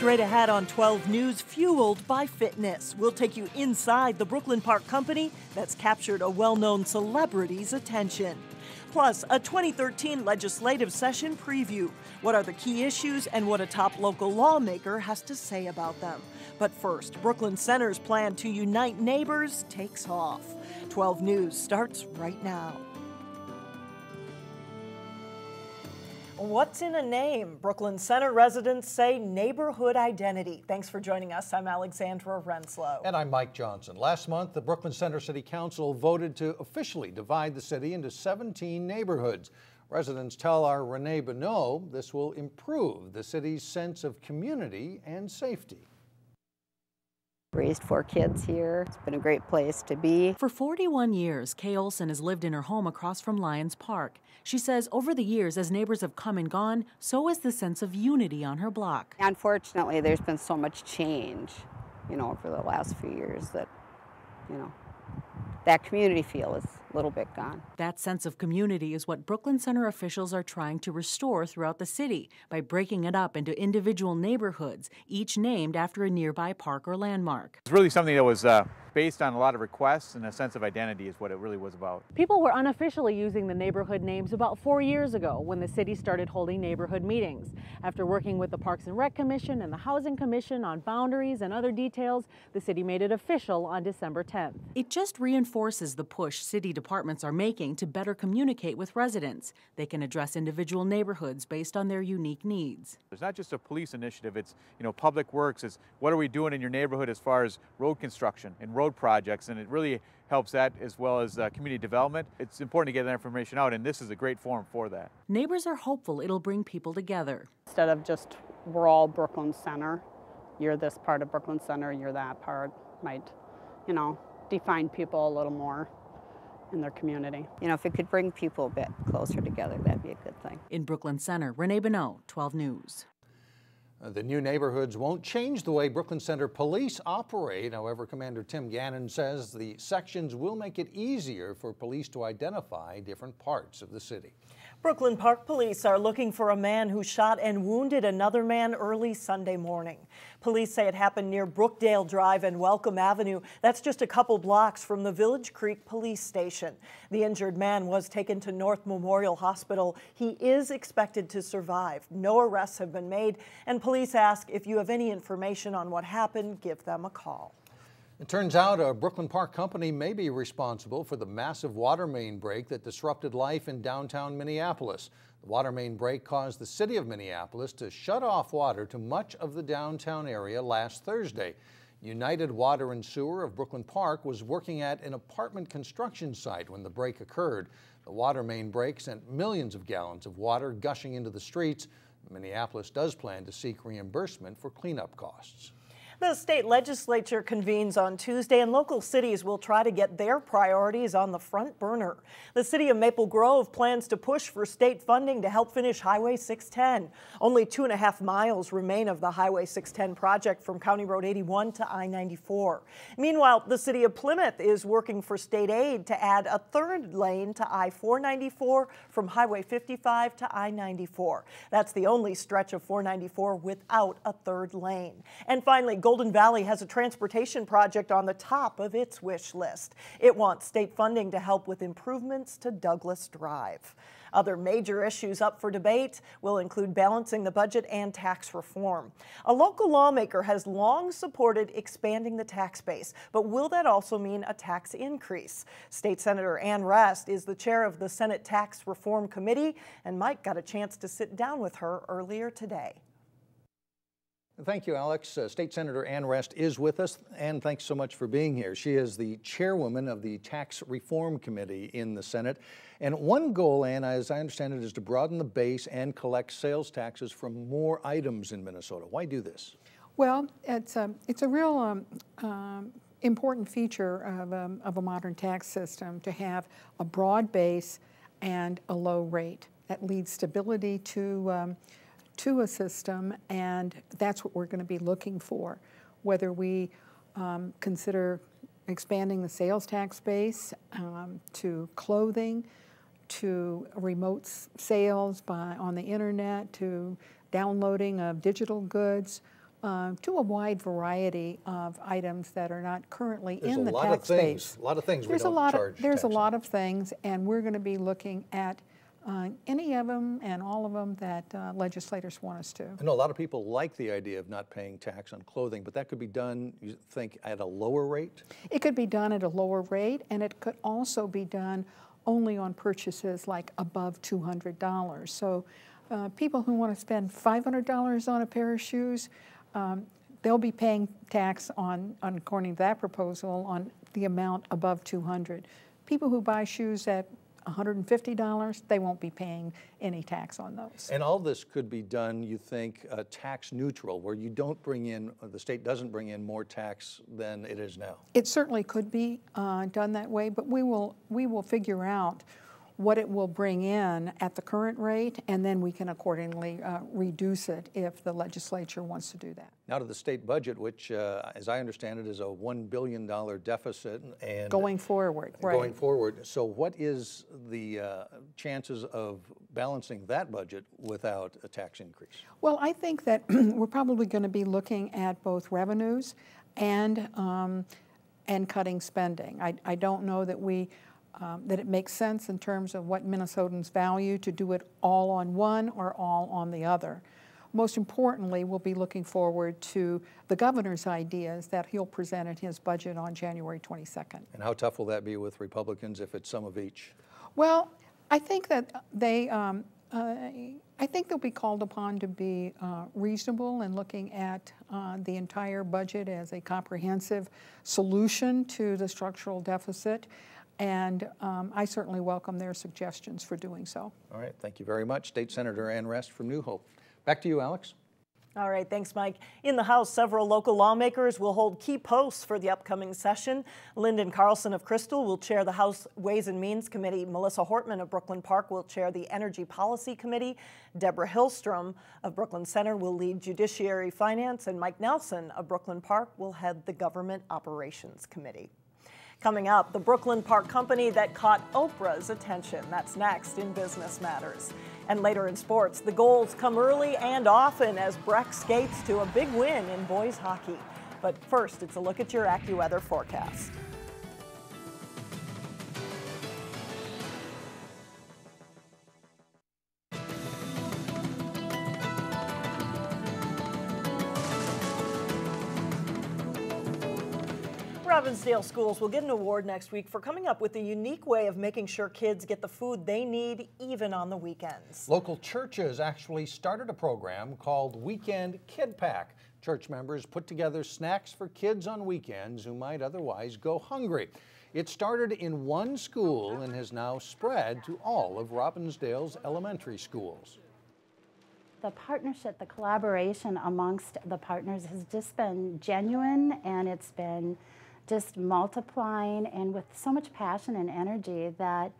Straight ahead on 12 News, fueled by fitness. We'll take you inside the Brooklyn Park company that's captured a well-known celebrity's attention. Plus, a 2013 legislative session preview. What are the key issues and what a top local lawmaker has to say about them. But first, Brooklyn Center's plan to unite neighbors takes off. 12 News starts right now. What's in a name? Brooklyn Center residents say neighborhood identity. Thanks for joining us. I'm Alexandra Renslow. And I'm Mike Johnson. Last month, the Brooklyn Center City Council voted to officially divide the city into 17 neighborhoods. Residents tell our Renee Bonneau this will improve the city's sense of community and safety. Raised 4 kids here. It's been a great place to be. For 41 years, Kay Olson has lived in her home across from Lions Park. She says over the years, as neighbors have come and gone, so has the sense of unity on her block. Unfortunately, there's been so much change, over the last few years that, that community feel is a little bit gone. That sense of community is what Brooklyn Center officials are trying to restore throughout the city by breaking it up into individual neighborhoods, each named after a nearby park or landmark. It's really something that was based on a lot of requests, and a sense of identity is what it really was about. People were unofficially using the neighborhood names about 4 years ago when the city started holding neighborhood meetings. After working with the Parks and Rec Commission and the Housing Commission on boundaries and other details, the city made it official on December 10th. It just reinforces the push city departments are making to better communicate with residents. They can address individual neighborhoods based on their unique needs. It's not just a police initiative, it's public works, it's what are we doing in your neighborhood as far as road construction and road projects, and it really helps that as well as community development. It's important to get that information out, and this is a great forum for that. Neighbors are hopeful it'll bring people together. Instead of just we're all Brooklyn Center, you're this part of Brooklyn Center, you're that part, might, define people a little more in their community. If it could bring people a bit closer together, that'd be a good thing. In Brooklyn Center, Renee Bonneau, 12 News. The new neighborhoods won't change the way Brooklyn Center police operate. However, Commander Tim Gannon says the sections will make it easier for police to identify different parts of the city. Brooklyn Park Police are looking for a man who shot and wounded another man early Sunday morning. Police say it happened near Brookdale Drive and Welcome Avenue. That's just a couple blocks from the Village Creek Police Station. The injured man was taken to North Memorial Hospital. He is expected to survive. No arrests have been made, and police ask if you have any information on what happened, give them a call. It turns out a Brooklyn Park company may be responsible for the massive water main break that disrupted life in downtown Minneapolis. The water main break caused the city of Minneapolis to shut off water to much of the downtown area last Thursday. United Water and Sewer of Brooklyn Park was working at an apartment construction site when the break occurred. The water main break sent millions of gallons of water gushing into the streets. Minneapolis does plan to seek reimbursement for cleanup costs. The state legislature convenes on Tuesday, and local cities will try to get their priorities on the front burner. The city of Maple Grove plans to push for state funding to help finish Highway 610. Only 2.5 miles remain of the Highway 610 project from County Road 81 to I-94. Meanwhile, the city of Plymouth is working for state aid to add a third lane to I-494 from Highway 55 to I-94. That's the only stretch of 494 without a third lane. And finally, Golden Valley has a transportation project on the top of its wish list. It wants state funding to help with improvements to Douglas Drive. Other major issues up for debate will include balancing the budget and tax reform. A local lawmaker has long supported expanding the tax base, but will that also mean a tax increase? State Senator Ann Rest is the chair of the Senate Tax Reform Committee, and Mike got a chance to sit down with her earlier today. Thank you, Alex. State Senator Ann Rest is with us, and thanks so much for being here. She is the chairwoman of the Tax Reform Committee in the Senate. And one goal, Ann, as I understand it, is to broaden the base and collect sales taxes from more items in Minnesota. Why do this? Well, it's a real important feature of a modern tax system to have a broad base and a low rate. That leads stability to a system, and that's what we're going to be looking for. Whether we consider expanding the sales tax base to clothing, to remote sales on the internet, to downloading of digital goods, to a wide variety of items that are not currently There's in the a lot tax of base. things. A lot of things we There's don't charge There's tax a on. lot of things, and we're going to be looking at any of them and all of them that legislators want us to. I know a lot of people like the idea of not paying tax on clothing, but that could be done, you think, at a lower rate? It could be done at a lower rate, and it could also be done only on purchases like above $200. So people who want to spend $500 on a pair of shoes, they'll be paying tax on, according to that proposal, on the amount above $200. People who buy shoes at $150, they won't be paying any tax on those. And all this could be done, you think, tax neutral, where you don't bring in, the state doesn't bring in more tax than it is now? It certainly could be done that way, but we will figure out what it will bring in at the current rate, and then we can accordingly reduce it if the legislature wants to do that. Now to the state budget, which, as I understand it, is a $1 billion deficit. And going forward, right. Going forward. So what is the chances of balancing that budget without a tax increase? Well, I think that we're probably going to be looking at both revenues and cutting spending. I don't know that that it makes sense in terms of what Minnesotans value to do it all on one or all on the other. Most importantly, we'll be looking forward to the governor's ideas that he'll present in his budget on January 22nd. And how tough will that be with Republicans if it's some of each? Well, I think that I think they'll be called upon to be reasonable in looking at the entire budget as a comprehensive solution to the structural deficit. And I certainly welcome their suggestions for doing so. All right, thank you very much. State Senator Ann Rest from New Hope. Back to you, Alex. All right, thanks, Mike. In the House, several local lawmakers will hold key posts for the upcoming session. Lyndon Carlson of Crystal will chair the House Ways and Means Committee. Melissa Hortman of Brooklyn Park will chair the Energy Policy Committee. Deborah Hillstrom of Brooklyn Center will lead Judiciary Finance, and Mike Nelson of Brooklyn Park will head the Government Operations Committee. Coming up, the Brooklyn Park company that caught Oprah's attention. That's next in Business Matters. And later in sports, the goals come early and often as Breck skates to a big win in boys hockey. But first, it's a look at your AccuWeather forecast. Robbinsdale schools will get an award next week for coming up with a unique way of making sure kids get the food they need even on the weekends. Local churches actually started a program called Weekend Kid Pack. Church members put together snacks for kids on weekends who might otherwise go hungry. It started in one school and has now spread to all of Robbinsdale's elementary schools. The partnership, the collaboration amongst the partners has just been genuine, and it's been just multiplying and with so much passion and energy that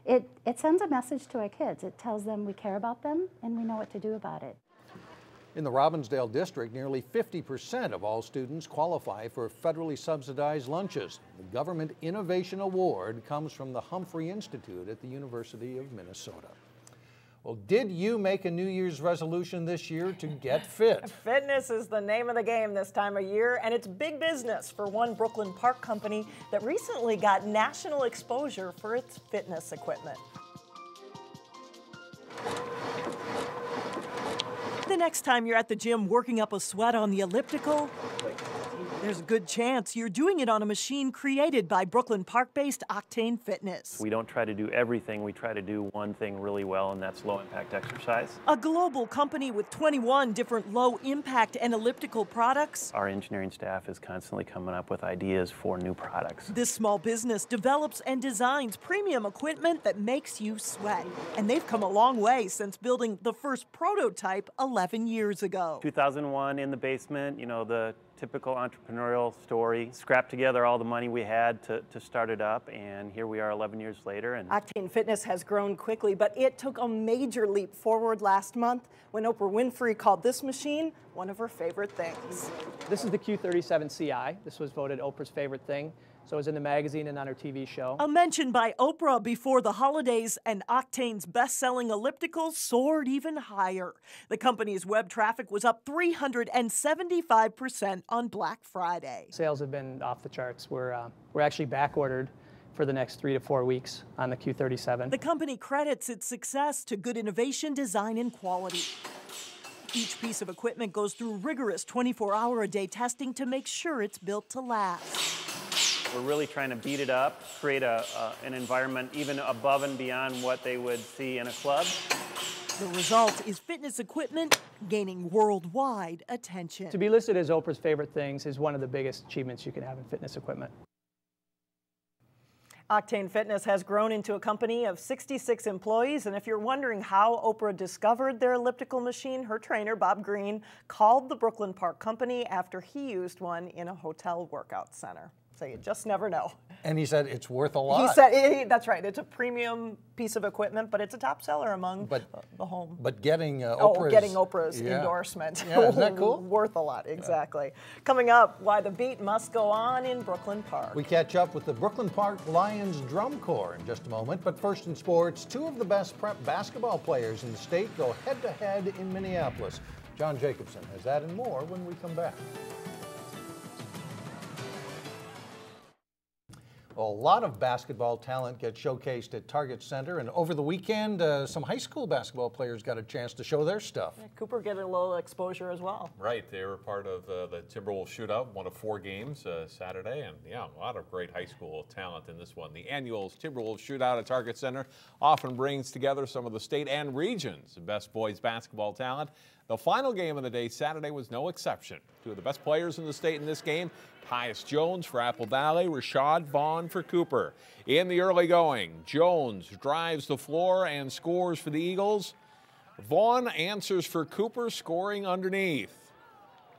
it sends a message to our kids. It tells them we care about them and we know what to do about it. In the Robbinsdale district, nearly 50% of all students qualify for federally subsidized lunches. The Government Innovation Award comes from the Humphrey Institute at the University of Minnesota. Well, did you make a New Year's resolution this year to get fit? Fitness is the name of the game this time of year, and it's big business for one Brooklyn Park company that recently got national exposure for its fitness equipment. The next time you're at the gym working up a sweat on the elliptical, there's a good chance you're doing it on a machine created by Brooklyn Park-based Octane Fitness. We don't try to do everything, we try to do one thing really well, and that's low-impact exercise. A global company with 21 different low-impact and elliptical products. Our engineering staff is constantly coming up with ideas for new products. This small business develops and designs premium equipment that makes you sweat. And they've come a long way since building the first prototype 11 years ago. 2001 in the basement, you know, the typical entrepreneurial story. Scrapped together all the money we had to start it up, and here we are 11 years later. And Octane Fitness has grown quickly, but it took a major leap forward last month when Oprah Winfrey called this machine one of her favorite things. This is the Q37 CI. This was voted Oprah's favorite thing. So it was in the magazine and on her TV show. A mention by Oprah before the holidays, and Octane's best-selling elliptical soared even higher. The company's web traffic was up 375% on Black Friday. Sales have been off the charts. We're actually back ordered for the next 3 to 4 weeks on the Q37. The company credits its success to good innovation, design, and quality. Each piece of equipment goes through rigorous 24-hour-a-day testing to make sure it's built to last. We're really trying to beat it up, create an environment even above and beyond what they would see in a club. The result is fitness equipment gaining worldwide attention. To be listed as Oprah's favorite things is one of the biggest achievements you can have in fitness equipment. Octane Fitness has grown into a company of 66 employees, and if you're wondering how Oprah discovered their elliptical machine, her trainer, Bob Green, called the Brooklyn Park Company after he used one in a hotel workout center. So you just never know. And he said it's worth a lot. He said, that's right, it's a premium piece of equipment, but it's a top seller among the home. But getting Oprah's endorsement. Yeah, isn't that cool? Worth a lot, exactly. Yeah. Coming up, why the beat must go on in Brooklyn Park. We catch up with the Brooklyn Park Lions drum corps in just a moment, but first in sports, 2 of the best prep basketball players in the state go head-to-head in Minneapolis. John Jacobson has that and more when we come back. A lot of basketball talent gets showcased at Target Center, and over the weekend, some high school basketball players got a chance to show their stuff. Yeah, Cooper get a little exposure as well. Right, they were part of the Timberwolves shootout, one of 4 games Saturday, and yeah, a lot of great high school talent in this one. The annual Timberwolves shootout at Target Center often brings together some of the state and region's best boys basketball talent. The final game of the day Saturday was no exception. 2 of the best players in the state in this game, Tyus Jones for Apple Valley, Rashad Vaughn for Cooper. In the early going, Jones drives the floor and scores for the Eagles. Vaughn answers for Cooper, scoring underneath.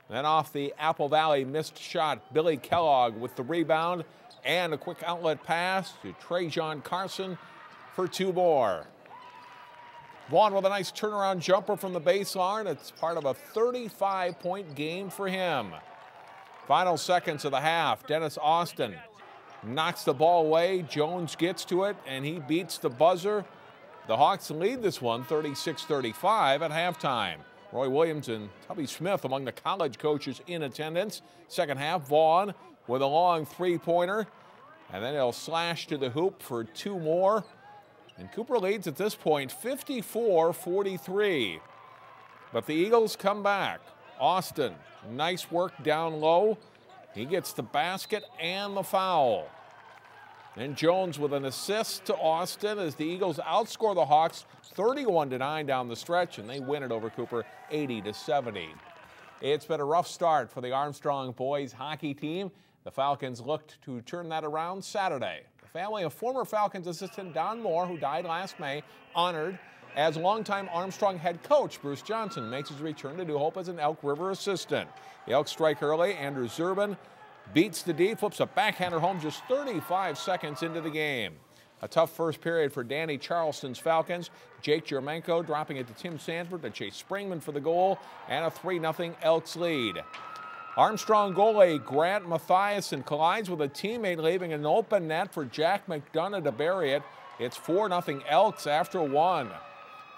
Then off the Apple Valley missed shot, Billy Kellogg with the rebound and a quick outlet pass to Trajan Carson for 2 more. Vaughn with a nice turnaround jumper from the baseline. It's part of a 35-point game for him. Final seconds of the half, Dennis Austin knocks the ball away. Jones gets to it, and he beats the buzzer. The Hawks lead this one 36-35 at halftime. Roy Williams and Tubby Smith among the college coaches in attendance. Second half, Vaughn with a long 3-pointer, and then he'll slash to the hoop for 2 more. And Cooper leads at this point 54-43. But the Eagles come back. Austin, nice work down low. He gets the basket and the foul. And Jones with an assist to Austin as the Eagles outscore the Hawks 31-9 down the stretch, and they win it over Cooper 80-70. It's been a rough start for the Armstrong boys hockey team. The Falcons looked to turn that around Saturday. The family of former Falcons assistant Don Moore, who died last May, honored as longtime Armstrong head coach Bruce Johnson makes his return to New Hope as an Elk River assistant. The Elks strike early. Andrew Zurbin beats the D, flips a backhander home just 35 seconds into the game. A tough first period for Danny Charleston's Falcons. Jake Jermenko dropping it to Tim Sanford to Chase Springman for the goal, and a 3-0 Elks lead. Armstrong goalie Grant Mathiasen collides with a teammate, leaving an open net for Jack McDonough to bury it. It's 4-0 Elks after 1.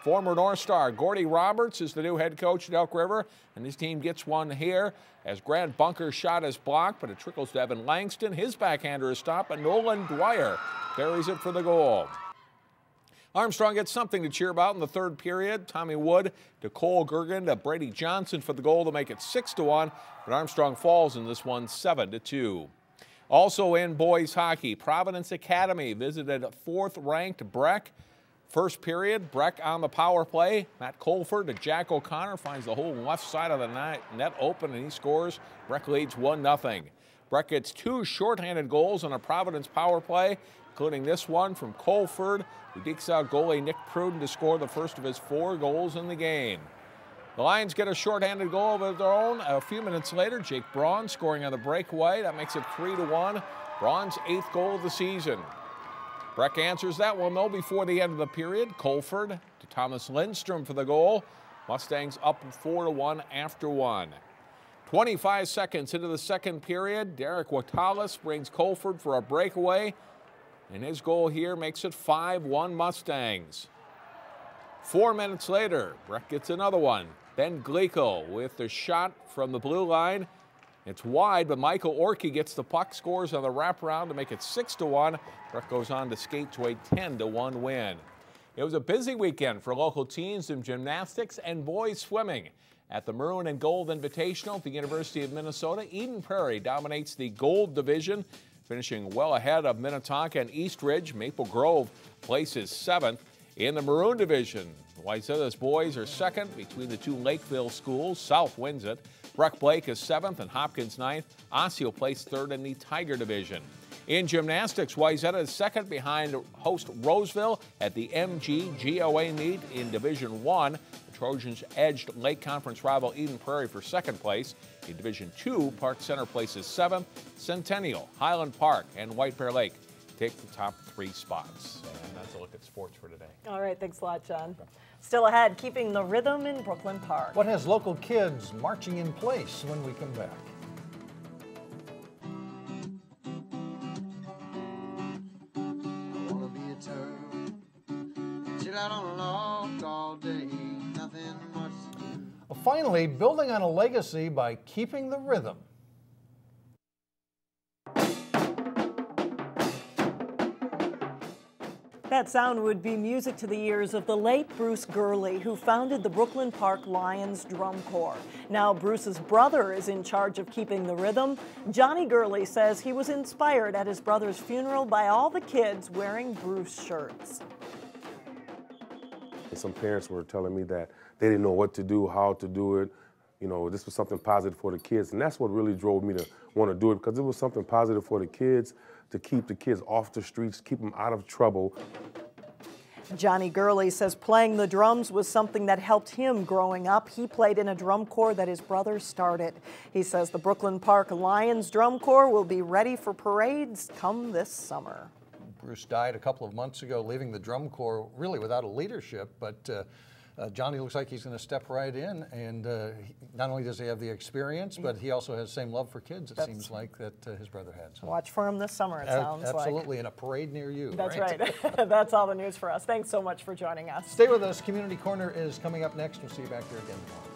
Former North Star Gordy Roberts is the new head coach at Elk River, and his team gets one here as Grant Bunker's shot is blocked, but it trickles to Evan Langston. His backhander is stopped, and Nolan Dwyer buries it for the goal. Armstrong gets something to cheer about in the third period. Tommy Wood to Cole Gergen to Brady Johnson for the goal to make it 6-1, but Armstrong falls in this one 7-2. Also in boys hockey, Providence Academy visited 4th-ranked Breck. First period, Breck on the power play. Matt Colford to Jack O'Connor finds the whole left side of the net open, and he scores. Breck leads 1-0. Breck gets 2 shorthanded goals on a Providence power play, including this one from Colford, who dekes out goalie Nick Pruden to score the first of his 4 goals in the game. The Lions get a shorthanded goal of their own. A few minutes later, Jake Braun scoring on the breakaway. That makes it 3-1. Braun's 8th goal of the season. Breck answers that one, though, before the end of the period. Colford to Thomas Lindstrom for the goal. Mustangs up 4-1 after 1. 25 seconds into the second period, Derek Watalis brings Colford for a breakaway, and his goal here makes it 5-1 Mustangs. 4 minutes later, Breck gets another one. Ben Glico with the shot from the blue line. It's wide, but Michael Orkey gets the puck, scores on the wraparound to make it 6-1. Breck goes on to skate to a 10-1 win. It was a busy weekend for local teams in gymnastics and boys swimming. At the Maroon and Gold Invitational at the University of Minnesota, Eden Prairie dominates the gold division, finishing well ahead of Minnetonka and East Ridge. Maple Grove places 7th. In the Maroon division, Wayzata's boys are second between the two Lakeville schools. South wins it. Breck Blake is 7th and Hopkins 9th. Osseo placed 3rd in the Tiger division. In gymnastics, Wayzata is second behind host Roseville at the MGGOA meet in Division 1. The Trojans edged Lake Conference rival Eden Prairie for second place. In Division 2, Park Center places 7th. Centennial, Highland Park, and White Bear Lake take the top 3 spots. And that's a look at sports for today. All right, thanks a lot, John. Still ahead, keeping the rhythm in Brooklyn Park. What has local kids marching in place when we come back? Well, finally, building on a legacy by keeping the rhythm. That sound would be music to the ears of the late Bruce Gurley, who founded the Brooklyn Park Lions Drum Corps. Now Bruce's brother is in charge of keeping the rhythm. Johnny Gurley says he was inspired at his brother's funeral by all the kids wearing Bruce shirts. Some parents were telling me that they didn't know what to do, how to do it. You know, this was something positive for the kids, and that's what really drove me to want to do it, because it was something positive for the kids, to keep the kids off the streets, keep them out of trouble. Johnny Gurley says playing the drums was something that helped him growing up. He played in a drum corps that his brother started. He says the Brooklyn Park Lions Drum Corps will be ready for parades come this summer. Bruce died a couple of months ago, leaving the drum corps really without a leadership, but Johnny looks like he's going to step right in, and not only does he have the experience, but he also has the same love for kids, it seems like, that his brother had. So. Watch for him this summer, it sounds like. Absolutely, in a parade near you. That's right. That's all the news for us. Thanks so much for joining us. Stay with us. Community Corner is coming up next. We'll see you back here again tomorrow.